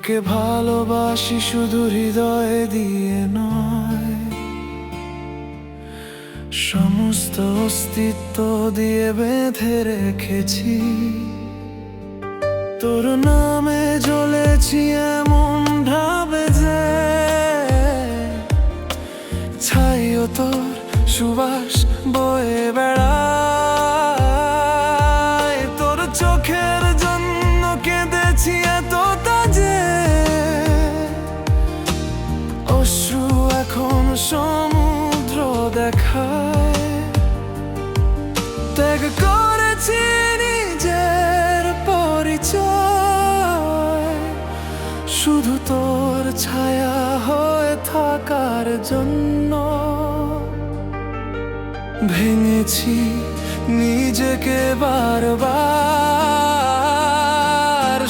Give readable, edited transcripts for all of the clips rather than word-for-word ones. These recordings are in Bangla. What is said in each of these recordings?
তোকে ভালোবাসি শুধু হৃদয় দিয়ে নয়, সমস্ত অস্তিত্ব দিয়ে বেঁধে রেখেছি। তোর নামে জ্বলেছি এমন ভাবে যে ছাইও তোর সুবাস বয়ে বেড়ায়। তোর চোখের জন্য কেঁদেছি এতটা যে অশ্রু এখন সমুদ্র দেখায়। ত্যাগ করেছি নিজের পরিচয় শুধু তোর ছায়া হয়ে থাকার জন্য। ভেঙেছি নিজেকে বারবার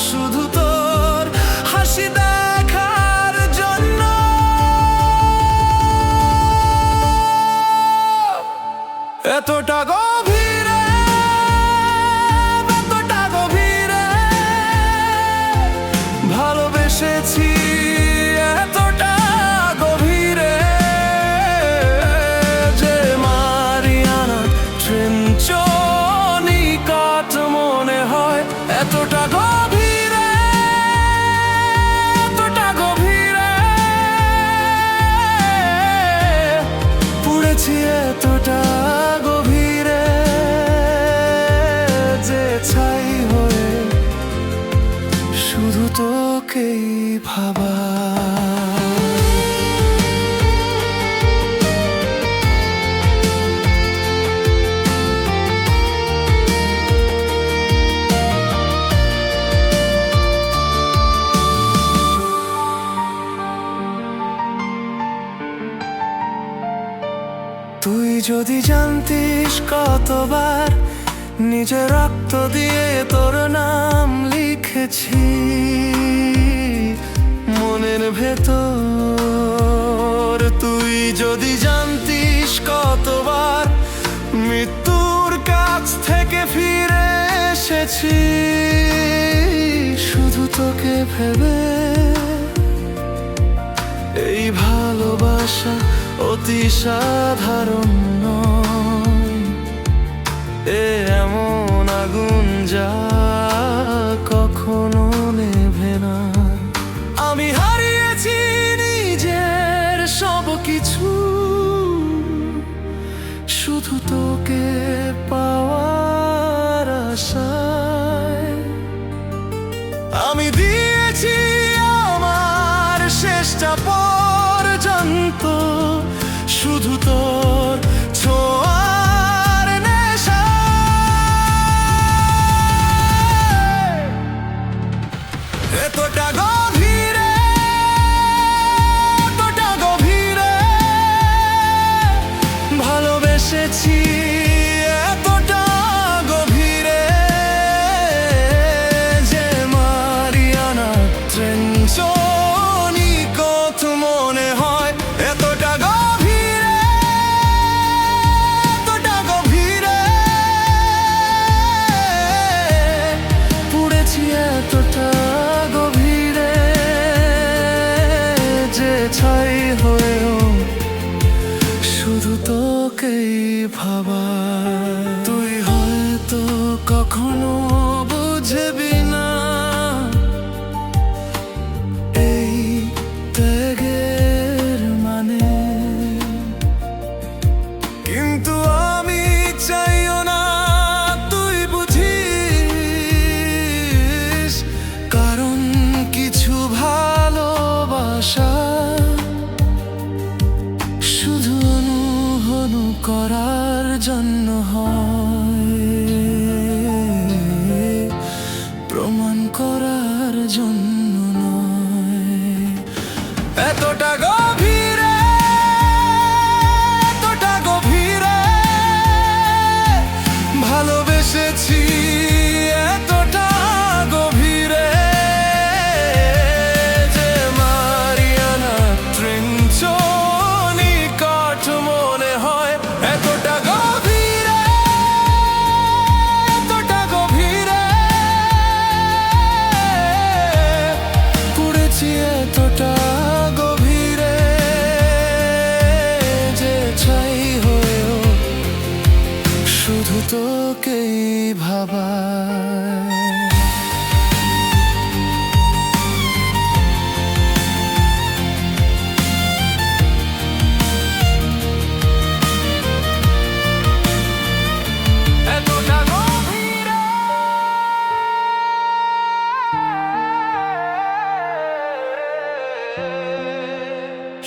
শুধু তোর হাসি দেখার জন্য। এতটা গভীরে, এতটা গভীরে ভালোবেসেছি, এতটা গভীরে যে মারিয়ানা ট্রেঞ্চ নিকট মনে হয়। এতটা গভীরে, এতটা গভীরে পুড়েছি, এতটা গভীরে যে ছাই হয়ে শুধু তোকেই ভাবা। তুই যদি জানতিস কতবার নিজের রক্ত দিয়ে তোর নাম লিখেছি মনের ভেতর। তুই যদি জানতিস কতবার মৃত্যুর কাছ থেকে ফিরে এসেছি শুধু তোকে ভেবে। এই ভালোবাসা অতি সাধারণ নয়, এমন আগুন যা কখনো নেভে না। আমি হারিয়েছি নিজের সব কিছু শুধু তোকে পাওয়ার আশায়। আমি দিয়েছি আমার শেষটা পর্যন্ত শুধু তোর ছোঁয়ার নেশায়। এতটা গভীরে, এতটা গভীরে ভালোবেসেছি, এতটা গভীরে যে মারিয়ানা ট্রেঞ্চ নিকট মনে হয়। এতটা গভীরে, এতটা গভীরে পুড়েছি, এতটা গভীরে যে ছাই হয়েও শুধু তোকেই ভাবা। তুই হয়তো কখনো বুঝবি না এই ত্যাগের মানে, কিন্তু আমি চাইও না তুই বুঝিস। কারণ কিছু ভালোবাসা শুধু অনুহনু করার জন্য হয়, প্রমাণ করার জন্য নয়। এতটা গভীরে, এতটা গভীরে ভালোবেসেছি, এতটা গভীরে যে মারিয়ানা ট্রেঞ্চ নিকট মনে হয়। এতটা গভীরে, এতটা গভীরে আছি এতটা গভীরে যে ছাই হয়েও শুধু তোকেই ভাবায়। এতটা গভীরে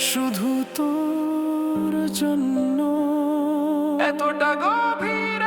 শুধু তোর জন্য, এতটা গভীরে।